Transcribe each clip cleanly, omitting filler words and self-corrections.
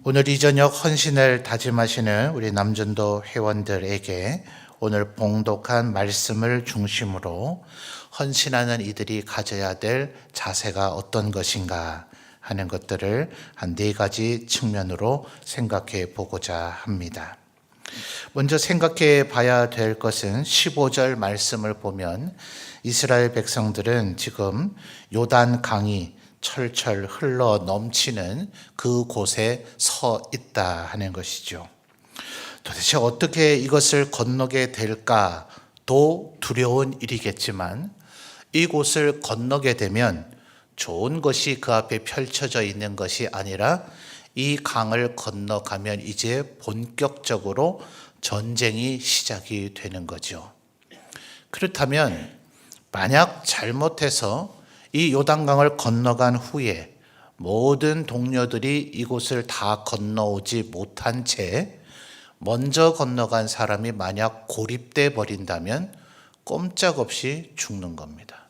오늘 이 저녁 헌신을 다짐하시는 우리 남전도 회원들에게 오늘 봉독한 말씀을 중심으로 헌신하는 이들이 가져야 될 자세가 어떤 것인가 하는 것들을 한 4가지 측면으로 생각해 보고자 합니다. 먼저 생각해 봐야 될 것은 15절 말씀을 보면 이스라엘 백성들은 지금 요단 강이 철철 흘러 넘치는 그곳에 서 있다 하는 것이죠. 도대체 어떻게 이것을 건너게 될까도 두려운 일이겠지만 이곳을 건너게 되면 좋은 것이 그 앞에 펼쳐져 있는 것이 아니라 이 강을 건너가면 이제 본격적으로 전쟁이 시작이 되는 거죠. 그렇다면 만약 잘못해서 이 요단강을 건너간 후에 모든 동료들이 이곳을 다 건너오지 못한 채 먼저 건너간 사람이 만약 고립돼 버린다면 꼼짝없이 죽는 겁니다.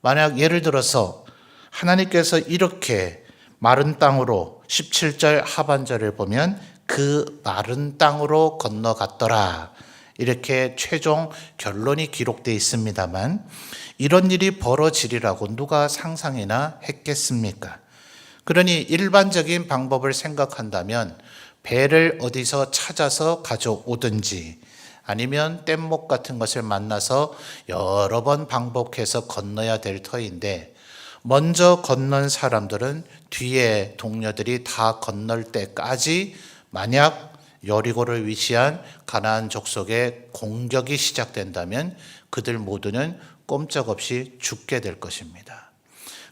만약 예를 들어서 하나님께서 이렇게 마른 땅으로 17절 하반절을 보면 그 마른 땅으로 건너갔더라 이렇게 최종 결론이 기록되어 있습니다만 이런 일이 벌어지리라고 누가 상상이나 했겠습니까? 그러니 일반적인 방법을 생각한다면 배를 어디서 찾아서 가져오든지 아니면 뗏목 같은 것을 만나서 여러 번 반복해서 건너야 될 터인데 먼저 건넌 사람들은 뒤에 동료들이 다 건널 때까지 만약 여리고를 위치한 가나안 족속의 공격이 시작된다면 그들 모두는 꼼짝없이 죽게 될 것입니다.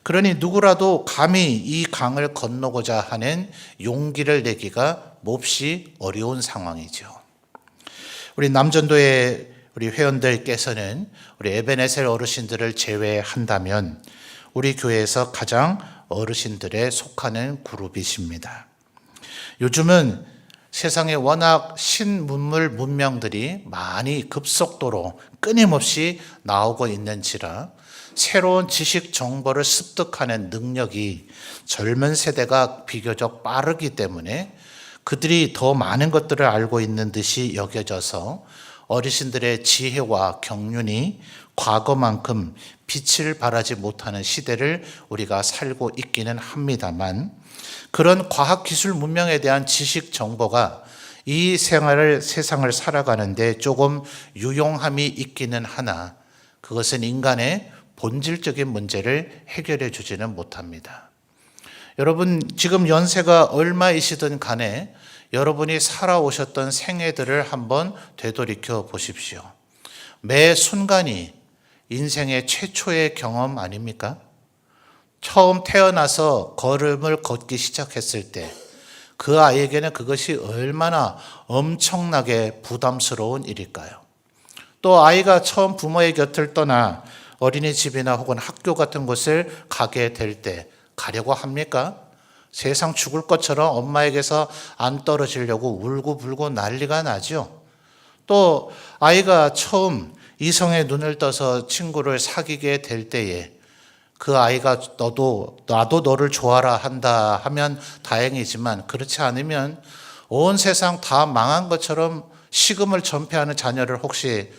그러니 누구라도 감히 이 강을 건너고자 하는 용기를 내기가 몹시 어려운 상황이죠. 우리 남전도의 우리 회원들께서는 우리 에베네셀 어르신들을 제외한다면 우리 교회에서 가장 어르신들에 속하는 그룹이십니다. 요즘은 세상에 워낙 신문물 문명들이 많이 급속도로 끊임없이 나오고 있는지라 새로운 지식 정보를 습득하는 능력이 젊은 세대가 비교적 빠르기 때문에 그들이 더 많은 것들을 알고 있는 듯이 여겨져서 어르신들의 지혜와 경륜이 과거만큼 빛을 발하지 못하는 시대를 우리가 살고 있기는 합니다만 그런 과학기술 문명에 대한 지식 정보가 이 세상을 살아가는데 조금 유용함이 있기는 하나 그것은 인간의 본질적인 문제를 해결해 주지는 못합니다. 여러분 지금 연세가 얼마이시든 간에 여러분이 살아오셨던 생애들을 한번 되돌이켜 보십시오. 매 순간이 인생의 최초의 경험 아닙니까? 처음 태어나서 걸음을 걷기 시작했을 때 그 아이에게는 그것이 얼마나 엄청나게 부담스러운 일일까요? 또 아이가 처음 부모의 곁을 떠나 어린이집이나 혹은 학교 같은 곳을 가게 될 때 가려고 합니까? 세상 죽을 것처럼 엄마에게서 안 떨어지려고 울고불고 난리가 나죠. 또 아이가 처음 이성의 눈을 떠서 친구를 사귀게 될 때에 그 아이가 나도 너를 좋아라 한다 하면 다행이지만 그렇지 않으면 온 세상 다 망한 것처럼 식음을 전폐하는 자녀를 혹시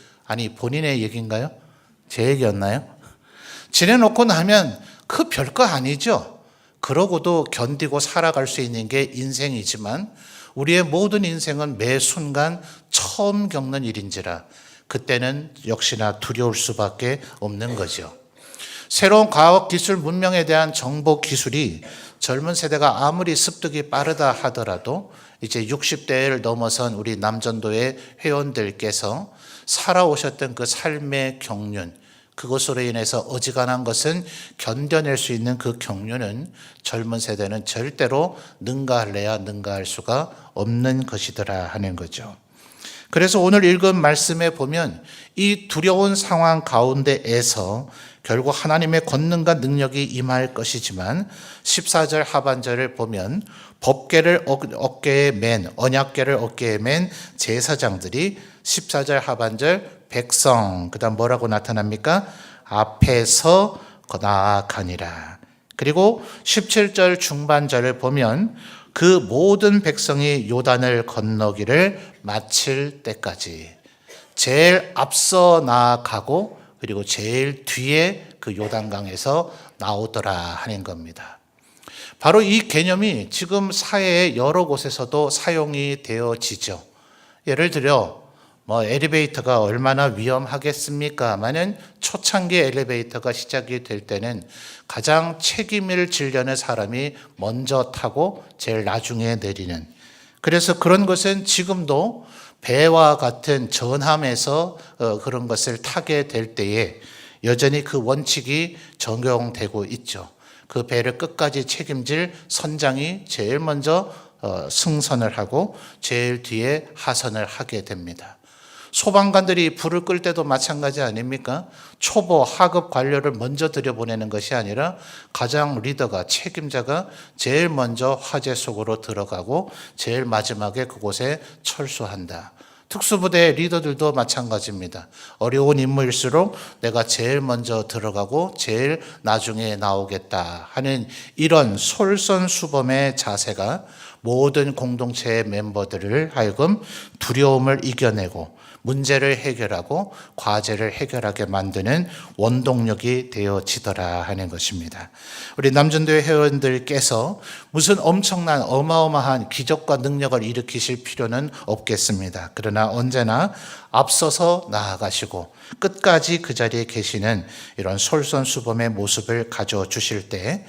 본인의 얘기인가요? 제 얘기였나요? 지내놓고 나면 그 별거 아니죠. 그러고도 견디고 살아갈 수 있는 게 인생이지만 우리의 모든 인생은 매 순간 처음 겪는 일인지라 그때는 역시나 두려울 수밖에 없는 거죠. 새로운 과학기술 문명에 대한 정보 기술이 젊은 세대가 아무리 습득이 빠르다 하더라도 이제 60대를 넘어선 우리 남전도의 회원들께서 살아오셨던 그 삶의 경륜 그것으로 인해서 어지간한 것은 견뎌낼 수 있는 그 경륜은 젊은 세대는 절대로 능가할래야 능가할 수가 없는 것이더라 하는 거죠. 그래서 오늘 읽은 말씀에 보면 이 두려운 상황 가운데에서 결국 하나님의 권능과 능력이 임할 것이지만 14절 하반절을 보면 법궤를 어깨에 맨 언약궤를 어깨에 맨 제사장들이 14절 하반절 백성 그다음 뭐라고 나타납니까? 앞에서 나아가니라. 그리고 17절 중반절을 보면 그 모든 백성이 요단을 건너기를 마칠 때까지 제일 앞서 나아가고 그리고 제일 뒤에 그 요단강에서 나오더라 하는 겁니다. 바로 이 개념이 지금 사회의 여러 곳에서도 사용이 되어지죠. 예를 들어 엘리베이터가 얼마나 위험하겠습니까마는 초창기 엘리베이터가 시작이 될 때는 가장 책임을 지려는 사람이 먼저 타고 제일 나중에 내리는, 그래서 그런 것은 지금도 배와 같은 전함에서 그런 것을 타게 될 때에 여전히 그 원칙이 적용되고 있죠. 그 배를 끝까지 책임질 선장이 제일 먼저 승선을 하고 제일 뒤에 하선을 하게 됩니다. 소방관들이 불을 끌 때도 마찬가지 아닙니까? 초보 하급 관료를 먼저 들여보내는 것이 아니라 가장 리더가, 책임자가 제일 먼저 화재 속으로 들어가고 제일 마지막에 그곳에 철수한다. 특수부대 리더들도 마찬가지입니다. 어려운 임무일수록 내가 제일 먼저 들어가고 제일 나중에 나오겠다 하는 이런 솔선수범의 자세가 모든 공동체의 멤버들을 하여금 두려움을 이겨내고 문제를 해결하고 과제를 해결하게 만드는 원동력이 되어지더라 하는 것입니다. 우리 남전도회 회원들께서 무슨 엄청난 어마어마한 기적과 능력을 일으키실 필요는 없겠습니다. 그러나 언제나 앞서서 나아가시고 끝까지 그 자리에 계시는 이런 솔선수범의 모습을 가져주실 때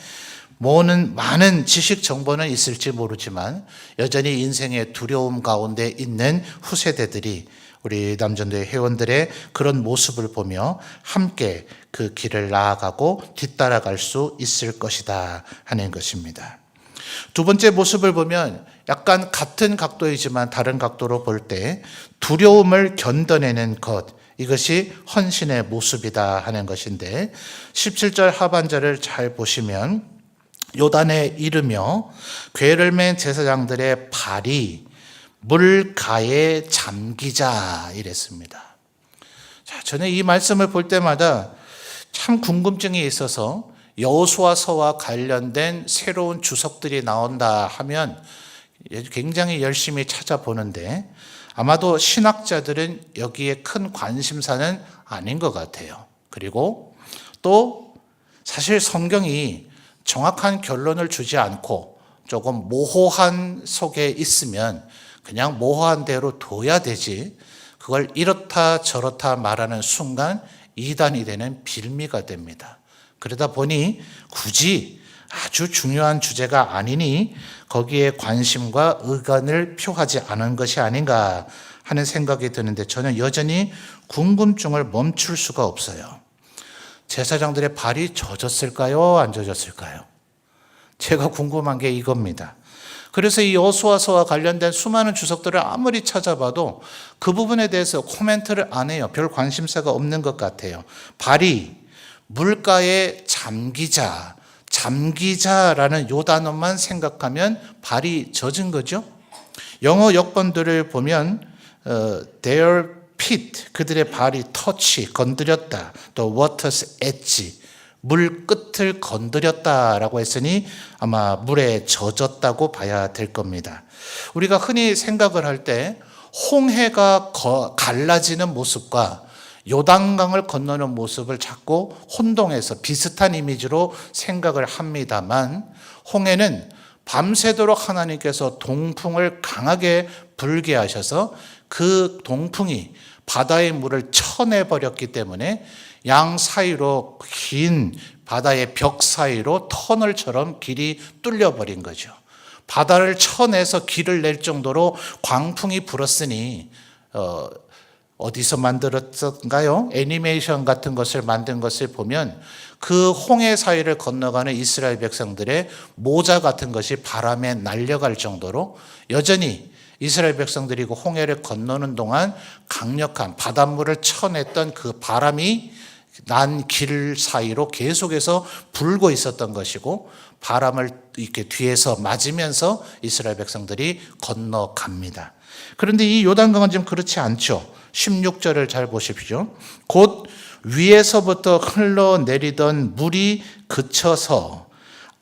많은 지식 정보는 있을지 모르지만 여전히 인생의 두려움 가운데 있는 후세대들이 우리 남전도회 회원들의 그런 모습을 보며 함께 그 길을 나아가고 뒤따라갈 수 있을 것이다 하는 것입니다. 두 번째 모습을 보면 약간 같은 각도이지만 다른 각도로 볼 때 두려움을 견뎌내는 것, 이것이 헌신의 모습이다 하는 것인데 17절 하반절을 잘 보시면 요단에 이르며 궤를 맨 제사장들의 발이 물가에 잠기자 이랬습니다. 자, 저는 이 말씀을 볼 때마다 참 궁금증이 있어서 여호수아서와 관련된 새로운 주석들이 나온다 하면 굉장히 열심히 찾아보는데 아마도 신학자들은 여기에 큰 관심사는 아닌 것 같아요. 그리고 또 사실 성경이 정확한 결론을 주지 않고 조금 모호한 속에 있으면 그냥 모호한 대로 둬야 되지, 그걸 이렇다 저렇다 말하는 순간 이단이 되는 빌미가 됩니다. 그러다 보니 굳이 아주 중요한 주제가 아니니 거기에 관심과 의견을 표하지 않은 것이 아닌가 하는 생각이 드는데 저는 여전히 궁금증을 멈출 수가 없어요. 제사장들의 발이 젖었을까요? 안 젖었을까요? 제가 궁금한 게 이겁니다. 그래서 이 여호수아서와 관련된 수많은 주석들을 아무리 찾아봐도 그 부분에 대해서 코멘트를 안 해요. 별 관심사가 없는 것 같아요. 발이 물가에 잠기자라는 요 단어만 생각하면 발이 젖은 거죠. 영어 역본들을 보면 their feet, 그들의 발이 touch, 건드렸다. 또 water's edge, 물 끝을 건드렸다라고 했으니 아마 물에 젖었다고 봐야 될 겁니다. 우리가 흔히 생각을 할 때 홍해가 갈라지는 모습과 요단강을 건너는 모습을 자꾸 혼동해서 비슷한 이미지로 생각을 합니다만, 홍해는 밤새도록 하나님께서 동풍을 강하게 불게 하셔서 그 동풍이 바다의 물을 쳐내버렸기 때문에 양 사이로 긴 바다의 벽 사이로 터널처럼 길이 뚫려버린 거죠. 바다를 쳐내서 길을 낼 정도로 광풍이 불었으니 어디서 만들었던가요? 애니메이션 같은 것을 만든 것을 보면 그 홍해 사이를 건너가는 이스라엘 백성들의 모자 같은 것이 바람에 날려갈 정도로 여전히 이스라엘 백성들이 그 홍해를 건너는 동안 강력한 바닷물을 쳐냈던 그 바람이 난 길 사이로 계속해서 불고 있었던 것이고, 바람을 이렇게 뒤에서 맞으면서 이스라엘 백성들이 건너갑니다. 그런데 이 요단강은 좀 그렇지 않죠. 16절을 잘 보십시오. 곧 위에서부터 흘러내리던 물이 그쳐서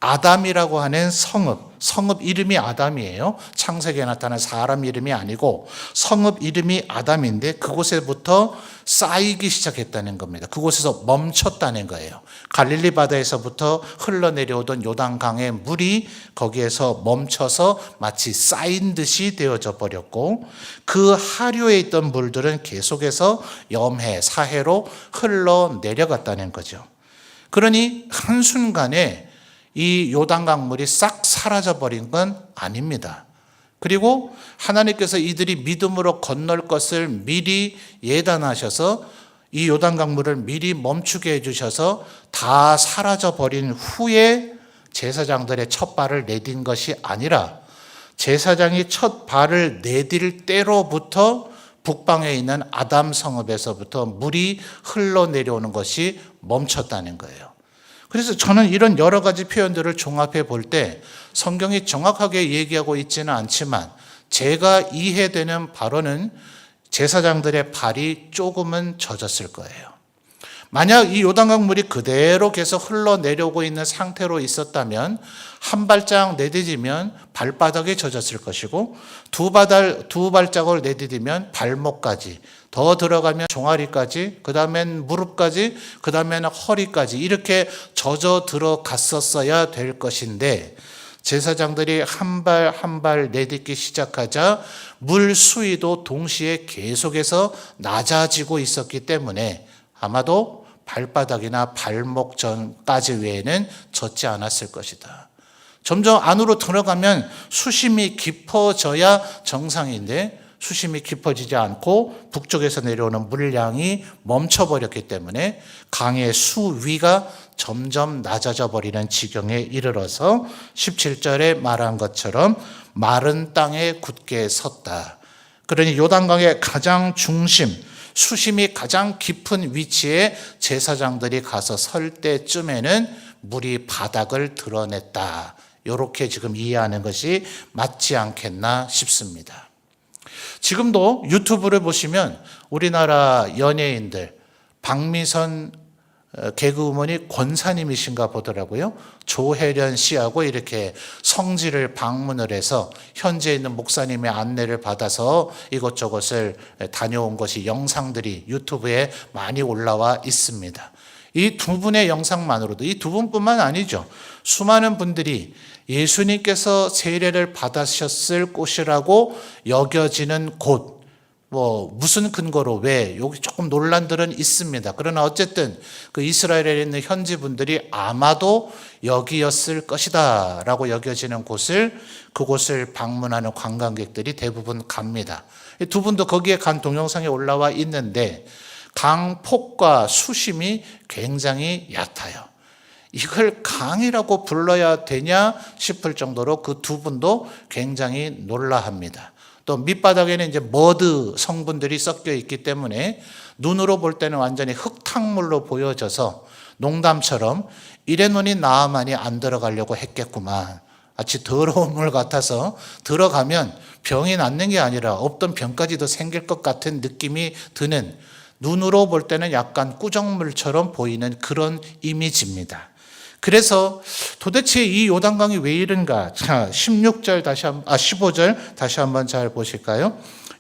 아담이라고 하는 성읍, 성읍 이름이 아담이에요. 창세기에 나타난 사람 이름이 아니고 성읍 이름이 아담인데 그곳에부터 쌓이기 시작했다는 겁니다. 그곳에서 멈췄다는 거예요. 갈릴리 바다에서부터 흘러내려오던 요단강의 물이 거기에서 멈춰서 마치 쌓인 듯이 되어져 버렸고 그 하류에 있던 물들은 계속해서 염해, 사해로 흘러내려갔다는 거죠. 그러니 한순간에 이 요단강 물이 싹 사라져 버린 건 아닙니다. 그리고 하나님께서 이들이 믿음으로 건널 것을 미리 예단하셔서 이 요단강 물을 미리 멈추게 해주셔서 다 사라져 버린 후에 제사장들의 첫 발을 내딘 것이 아니라 제사장이 첫 발을 내딜 때로부터 북방에 있는 아담 성읍에서부터 물이 흘러내려오는 것이 멈췄다는 거예요. 그래서 저는 이런 여러 가지 표현들을 종합해 볼 때 성경이 정확하게 얘기하고 있지는 않지만 제가 이해되는 바로는 제사장들의 발이 조금은 젖었을 거예요. 만약 이 요단강 물이 그대로 계속 흘러내려오고 있는 상태로 있었다면 한 발짝 내디디면 발바닥에 젖었을 것이고 두 발자국을 내디디면 발목까지, 더 들어가면 종아리까지, 그 다음엔 무릎까지, 그 다음에는 허리까지 이렇게 젖어 들어갔었어야 될 것인데 제사장들이 한 발 한 발 내딛기 시작하자 물 수위도 동시에 계속해서 낮아지고 있었기 때문에 아마도 발바닥이나 발목 전까지 외에는 젖지 않았을 것이다. 점점 안으로 들어가면 수심이 깊어져야 정상인데 수심이 깊어지지 않고 북쪽에서 내려오는 물량이 멈춰버렸기 때문에 강의 수위가 점점 낮아져 버리는 지경에 이르러서 17절에 말한 것처럼 마른 땅에 굳게 섰다. 그러니 요단강의 가장 중심, 수심이 가장 깊은 위치에 제사장들이 가서 설 때쯤에는 물이 바닥을 드러냈다. 이렇게 지금 이해하는 것이 맞지 않겠나 싶습니다. 지금도 유튜브를 보시면 우리나라 연예인들 박미선 개그우먼이 권사님이신가 보더라고요. 조혜련 씨하고 이렇게 성지를 방문을 해서 현재 있는 목사님의 안내를 받아서 이것저것을 다녀온 것이 영상들이 유튜브에 많이 올라와 있습니다. 이 두 분의 영상만으로도 이 두 분뿐만 아니죠. 수많은 분들이 예수님께서 세례를 받으셨을 곳이라고 여겨지는 곳, 무슨 근거로 왜 여기 조금 논란들은 있습니다. 그러나 어쨌든 그 이스라엘에 있는 현지 분들이 아마도 여기였을 것이다 라고 여겨지는 곳을 그곳을 방문하는 관광객들이 대부분 갑니다. 두 분도 거기에 간 동영상이 올라와 있는데 강폭과 수심이 굉장히 얕아요. 이걸 강이라고 불러야 되냐 싶을 정도로 그 두 분도 굉장히 놀라합니다. 또 밑바닥에는 이제 머드 성분들이 섞여 있기 때문에 눈으로 볼 때는 완전히 흙탕물로 보여져서 농담처럼 이래 놓으니 나만이 안 들어가려고 했겠구만. 마치 더러운 물 같아서 들어가면 병이 낫는 게 아니라 없던 병까지도 생길 것 같은 느낌이 드는, 눈으로 볼 때는 약간 꾸정물처럼 보이는 그런 이미지입니다. 그래서 도대체 이 요단강이 왜 이른가? 자, 15절 다시 한번 잘 보실까요?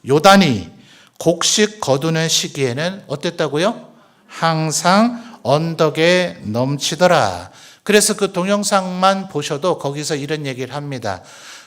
요단이 곡식 거두는 시기에는 어땠다고요? 항상 언덕에 넘치더라. 그래서 그 동영상만 보셔도 거기서 이런 얘기를 합니다.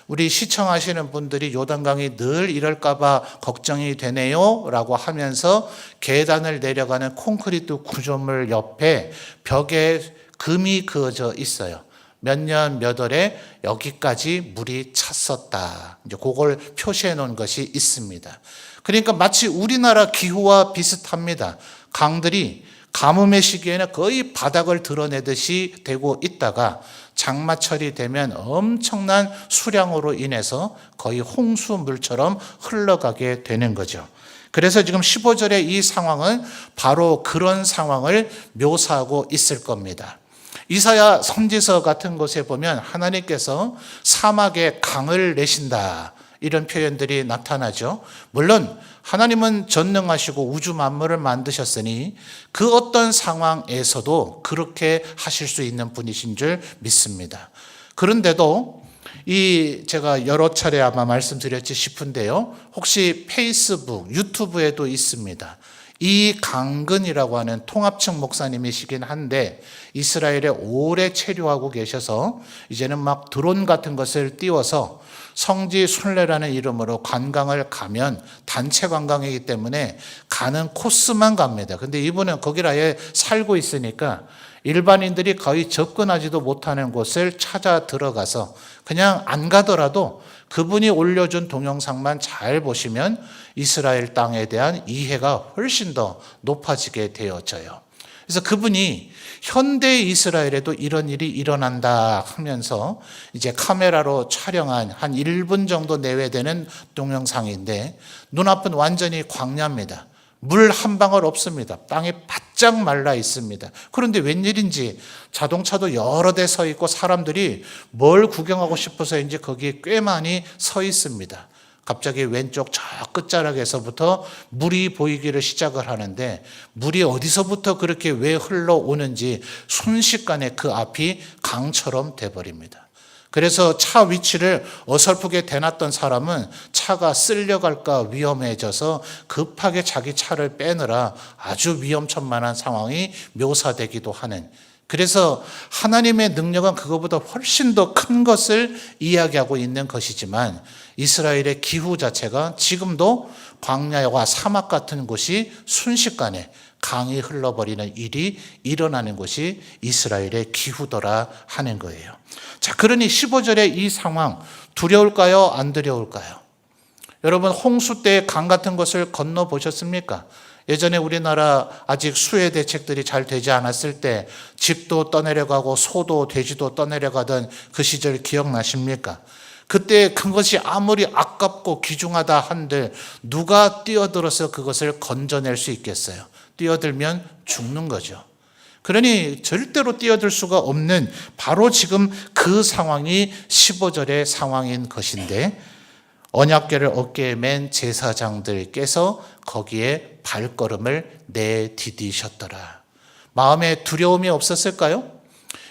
우리 시청하시는 분들이 요단강이 늘 이럴까봐 걱정이 되네요 라고 하면서 계단을 내려가는 콘크리트 구조물 옆에 벽에 금이 그어져 있어요. 몇 년 몇 월에 여기까지 물이 찼었다. 이제 그걸 표시해 놓은 것이 있습니다. 그러니까 마치 우리나라 기후와 비슷합니다. 강들이 가뭄의 시기에는 거의 바닥을 드러내듯이 되고 있다가 장마철이 되면 엄청난 수량으로 인해서 거의 홍수물처럼 흘러가게 되는 거죠. 그래서 지금 15절의 이 상황은 바로 그런 상황을 묘사하고 있을 겁니다. 이사야 선지서 같은 곳에 보면 하나님께서 사막에 강을 내신다 이런 표현들이 나타나죠. 물론 하나님은 전능하시고 우주 만물을 만드셨으니 그 어떤 상황에서도 그렇게 하실 수 있는 분이신 줄 믿습니다. 그런데도 제가 여러 차례 아마 말씀드렸지 싶은데요. 혹시 페이스북, 유튜브에도 있습니다. 이 강근이라고 하는 통합청 목사님이시긴 한데 이스라엘에 오래 체류하고 계셔서 이제는 막 드론 같은 것을 띄워서 성지 순례라는 이름으로 관광을 가면 단체 관광이기 때문에 가는 코스만 갑니다. 근데 이분은 거기를 아예 살고 있으니까 일반인들이 거의 접근하지도 못하는 곳을 찾아 들어가서 그냥 안 가더라도 그분이 올려준 동영상만 잘 보시면 이스라엘 땅에 대한 이해가 훨씬 더 높아지게 되어져요. 그래서 그분이 현대 이스라엘에도 이런 일이 일어난다 하면서 이제 카메라로 촬영한 한 1분 정도 내외되는 동영상인데 눈앞은 완전히 광야입니다. 물 한 방울 없습니다. 땅이 바짝 말라 있습니다. 그런데 웬일인지 자동차도 여러 대 서 있고 사람들이 뭘 구경하고 싶어서인지 거기에 꽤 많이 서 있습니다. 갑자기 왼쪽 저 끝자락에서부터 물이 보이기를 시작을 하는데 물이 어디서부터 그렇게 왜 흘러오는지 순식간에 그 앞이 강처럼 돼버립니다. 그래서 차 위치를 어설프게 대놨던 사람은 차가 쓸려갈까 위험해져서 급하게 자기 차를 빼느라 아주 위험천만한 상황이 묘사되기도 하는, 그래서 하나님의 능력은 그것보다 훨씬 더 큰 것을 이야기하고 있는 것이지만 이스라엘의 기후 자체가 지금도 광야와 사막 같은 곳이 순식간에 강이 흘러버리는 일이 일어나는 것이 이스라엘의 기후더라 하는 거예요. 자, 그러니 15절의 이 상황 두려울까요? 안 두려울까요? 여러분 홍수 때 강 같은 것을 건너 보셨습니까? 예전에 우리나라 아직 수해 대책들이 잘 되지 않았을 때 집도 떠내려가고 소도 돼지도 떠내려가던 그 시절 기억나십니까? 그때 그것이 아무리 아깝고 귀중하다 한들 누가 뛰어들어서 그것을 건져낼 수 있겠어요? 뛰어들면 죽는 거죠. 그러니 절대로 뛰어들 수가 없는 바로 지금 그 상황이 15절의 상황인 것인데 언약궤를 어깨에 맨 제사장들께서 거기에 발걸음을 내디디셨더라. 마음에 두려움이 없었을까요?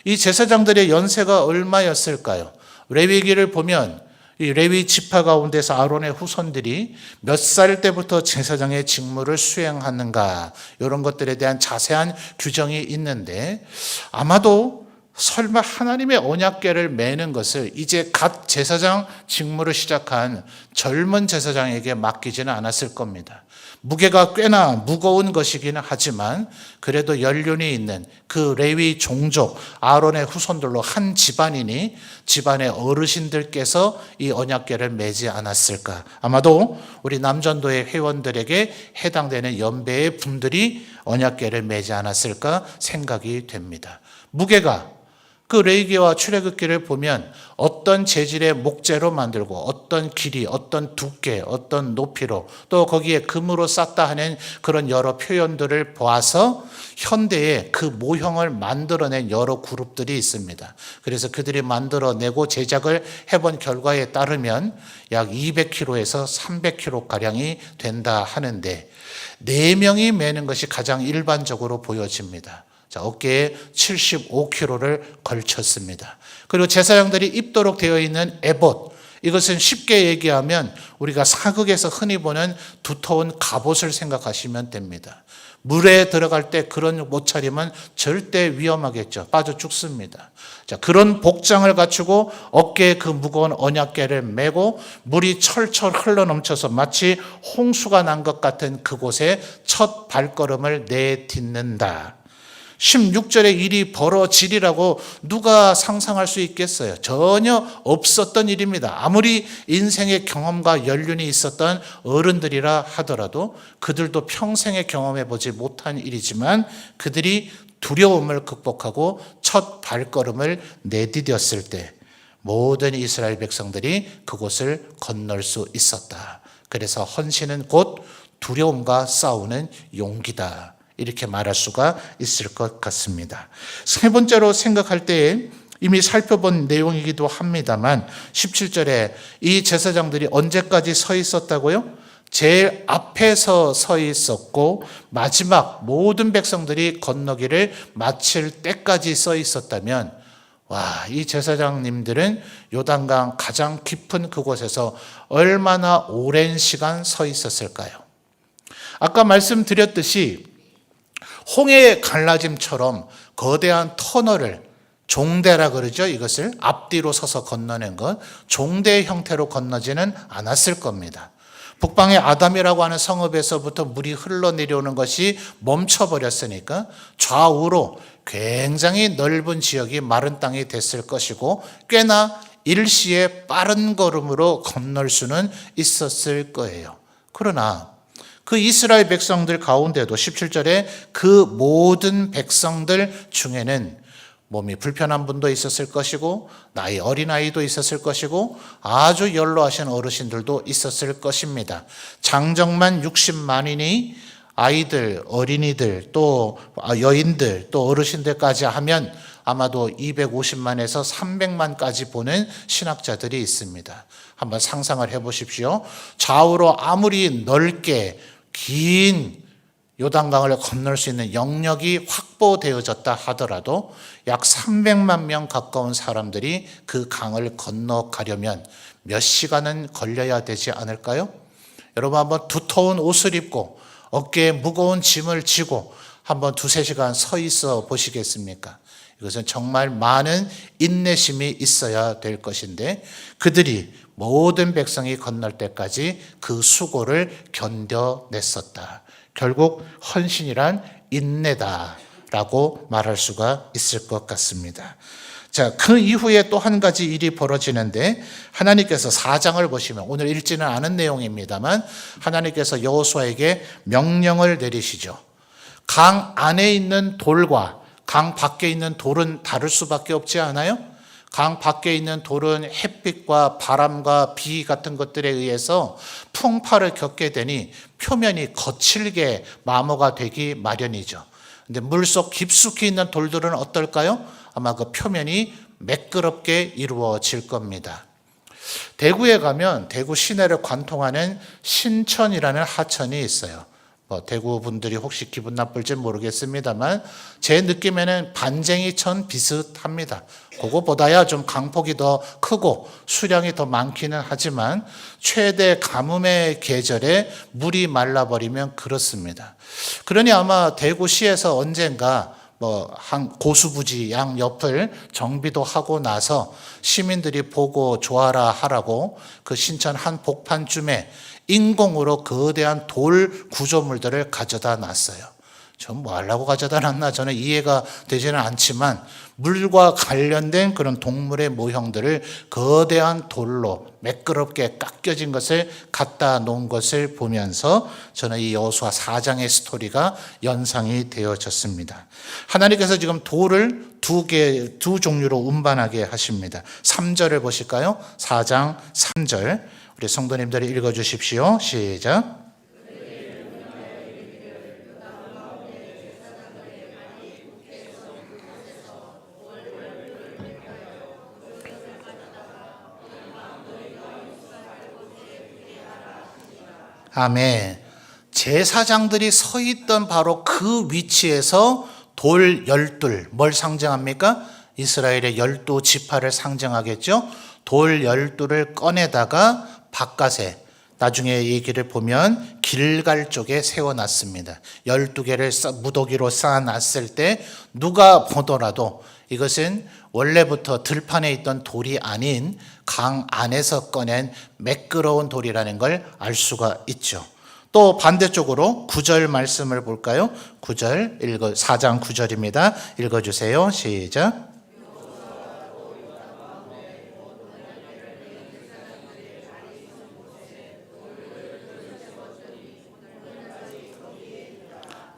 이 제사장들의 연세가 얼마였을까요? 레위기를 보면 이 레위 지파 가운데서 아론의 후손들이 몇 살 때부터 제사장의 직무를 수행하는가 이런 것들에 대한 자세한 규정이 있는데 아마도 설마 하나님의 언약궤를 매는 것을 이제 갓 제사장 직무를 시작한 젊은 제사장에게 맡기지는 않았을 겁니다. 무게가 꽤나 무거운 것이기는 하지만 그래도 연륜이 있는 그 레위 종족 아론의 후손들로 한 집안이니 집안의 어르신들께서 이 언약궤를 매지 않았을까. 아마도 우리 남전도의 회원들에게 해당되는 연배의 분들이 언약궤를 매지 않았을까 생각이 됩니다. 무게가 그 레위기와 출애굽기를 보면 어떤 재질의 목재로 만들고 어떤 길이, 어떤 두께, 어떤 높이로 또 거기에 금으로 쌌다 하는 그런 여러 표현들을 보아서 현대에 그 모형을 만들어낸 여러 그룹들이 있습니다. 그래서 그들이 만들어내고 제작을 해본 결과에 따르면 약 200kg에서 300kg가량이 된다 하는데 4명이 매는 것이 가장 일반적으로 보여집니다. 자, 어깨에 75kg를 걸쳤습니다. 그리고 제사장들이 입도록 되어 있는 에봇, 이것은 쉽게 얘기하면 우리가 사극에서 흔히 보는 두터운 갑옷을 생각하시면 됩니다. 물에 들어갈 때 그런 옷차림은 절대 위험하겠죠. 빠져 죽습니다. 자, 그런 복장을 갖추고 어깨에 그 무거운 언약궤를 메고 물이 철철 흘러넘쳐서 마치 홍수가 난 것 같은 그곳에 첫 발걸음을 내딛는다. 16절에 일이 벌어지리라고 누가 상상할 수 있겠어요? 전혀 없었던 일입니다. 아무리 인생의 경험과 연륜이 있었던 어른들이라 하더라도 그들도 평생에 경험해보지 못한 일이지만 그들이 두려움을 극복하고 첫 발걸음을 내디뎠을 때 모든 이스라엘 백성들이 그곳을 건널 수 있었다. 그래서 헌신은 곧 두려움과 싸우는 용기다. 이렇게 말할 수가 있을 것 같습니다. 세 번째로 생각할 때에 이미 살펴본 내용이기도 합니다만 17절에 이 제사장들이 언제까지 서 있었다고요? 제일 앞에서 서 있었고 마지막 모든 백성들이 건너기를 마칠 때까지 서 있었다면 와, 이 제사장님들은 요단강 가장 깊은 그곳에서 얼마나 오랜 시간 서 있었을까요? 아까 말씀드렸듯이 홍해의 갈라짐처럼 거대한 터널을, 종대라 그러죠. 이것을 앞뒤로 서서 건너는 것, 종대 형태로 건너지는 않았을 겁니다. 북방의 아담이라고 하는 성읍에서부터 물이 흘러내려오는 것이 멈춰버렸으니까 좌우로 굉장히 넓은 지역이 마른 땅이 됐을 것이고, 꽤나 일시에 빠른 걸음으로 건널 수는 있었을 거예요. 그러나 그 이스라엘 백성들 가운데도 17절에 그 모든 백성들 중에는 몸이 불편한 분도 있었을 것이고, 나이 어린아이도 있었을 것이고, 아주 연로하신 어르신들도 있었을 것입니다. 장정만 60만이니 아이들, 어린이들, 또 여인들, 또 어르신들까지 하면 아마도 250만에서 300만까지 보는 신학자들이 있습니다. 한번 상상을 해보십시오. 좌우로 아무리 넓게 긴 요단강을 건널 수 있는 영역이 확보되어졌다 하더라도 약 300만 명 가까운 사람들이 그 강을 건너가려면 몇 시간은 걸려야 되지 않을까요? 여러분, 한번 두터운 옷을 입고 어깨에 무거운 짐을 지고 한번 2-3시간 서 있어 보시겠습니까? 이것은 정말 많은 인내심이 있어야 될 것인데, 그들이 모든 백성이 건널 때까지 그 수고를 견뎌냈었다. 결국 헌신이란 인내다라고 말할 수가 있을 것 같습니다. 자, 그 이후에 또 한 가지 일이 벌어지는데, 하나님께서 4장을 보시면, 오늘 읽지는 않은 내용입니다만 하나님께서 여호수아에게 명령을 내리시죠. 강 안에 있는 돌과 강 밖에 있는 돌은 다를 수밖에 없지 않아요? 강 밖에 있는 돌은 햇빛과 바람과 비 같은 것들에 의해서 풍파를 겪게 되니 표면이 거칠게 마모가 되기 마련이죠. 근데 물속 깊숙이 있는 돌들은 어떨까요? 아마 그 표면이 매끄럽게 이루어질 겁니다. 대구에 가면 대구 시내를 관통하는 신천이라는 하천이 있어요. 대구 분들이 혹시 기분 나쁠지 모르겠습니다만 제 느낌에는 반쟁이천 비슷합니다. 그거보다야 좀 강폭이 더 크고 수량이 더 많기는 하지만 최대 가뭄의 계절에 물이 말라버리면 그렇습니다. 그러니 아마 대구시에서 언젠가 한 고수부지 양 옆을 정비도 하고 나서 시민들이 보고 좋아라 하라고 그 신천 한 복판쯤에 인공으로 거대한 돌 구조물들을 가져다 놨어요. 전 뭐 하려고 가져다 놨나 저는 이해가 되지는 않지만 물과 관련된 그런 동물의 모형들을 거대한 돌로 매끄럽게 깎여진 것을 갖다 놓은 것을 보면서 저는 이 여호수아 4장의 스토리가 연상이 되어졌습니다. 하나님께서 지금 돌을 두 종류로 운반하게 하십니다. 3절을 보실까요? 4장 3절 우리 성도님들이 읽어주십시오. 시작. 아멘. 제사장들이 서 있던 바로 그 위치에서 돌 12, 뭘 상징합니까? 이스라엘의 12지파를 상징하겠죠. 돌 12를 꺼내다가 바깥에 나중에 얘기를 보면 길갈 쪽에 세워놨습니다. 12개를 무더기로 쌓아놨을 때 누가 보더라도 이것은 원래부터 들판에 있던 돌이 아닌 강 안에서 꺼낸 매끄러운 돌이라는 걸 알 수가 있죠. 또 반대쪽으로 9절 말씀을 볼까요? 9절 4장 9절입니다. 읽어주세요. 시작.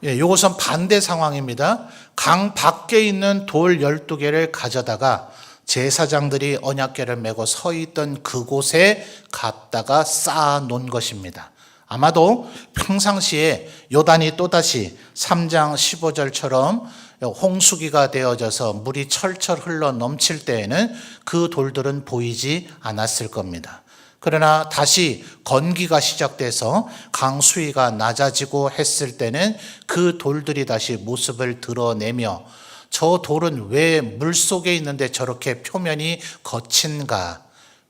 이것은 반대 상황입니다. 강 밖에 있는 돌 12개를 가져다가 제사장들이 언약궤를 메고 서 있던 그곳에 갖다가 쌓아 놓은 것입니다. 아마도 평상시에 요단이 또다시 3장 15절처럼 홍수기가 되어져서 물이 철철 흘러 넘칠 때에는 그 돌들은 보이지 않았을 겁니다. 그러나 다시 건기가 시작돼서 강 수위가 낮아지고 했을 때는 그 돌들이 다시 모습을 드러내며 저 돌은 왜 물속에 있는데 저렇게 표면이 거친가?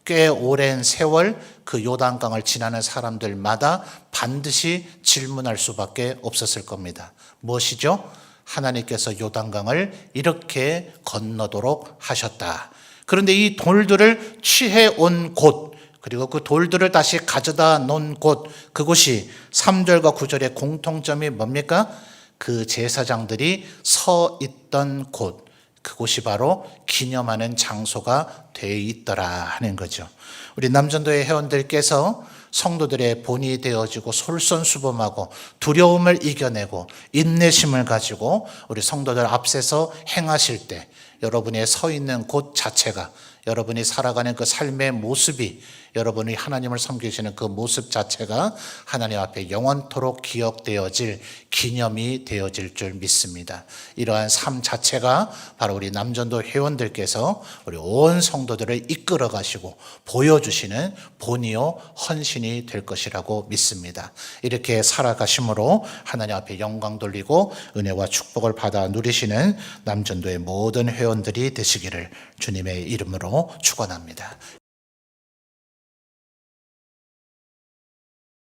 꽤 오랜 세월 그 요단강을 지나는 사람들마다 반드시 질문할 수밖에 없었을 겁니다. 무엇이죠? 하나님께서 요단강을 이렇게 건너도록 하셨다. 그런데 이 돌들을 취해 온 곳, 그리고 그 돌들을 다시 가져다 놓은 곳, 그곳이 3절과 9절의 공통점이 뭡니까? 그 제사장들이 서 있던 곳, 그곳이 바로 기념하는 장소가 되어 있더라 하는 거죠. 우리 남전도의 회원들께서 성도들의 본이 되어지고 솔선수범하고 두려움을 이겨내고 인내심을 가지고 우리 성도들 앞서서 행하실 때 여러분이 서 있는 곳 자체가, 여러분이 살아가는 그 삶의 모습이, 여러분이 하나님을 섬기시는 그 모습 자체가 하나님 앞에 영원토록 기억되어질 기념이 되어질 줄 믿습니다. 이러한 삶 자체가 바로 우리 남전도 회원들께서 우리 온 성도들을 이끌어 가시고 보여주시는 본이요 헌신이 될 것이라고 믿습니다. 이렇게 살아가심으로 하나님 앞에 영광 돌리고 은혜와 축복을 받아 누리시는 남전도의 모든 회원들이 되시기를 주님의 이름으로 축원합니다.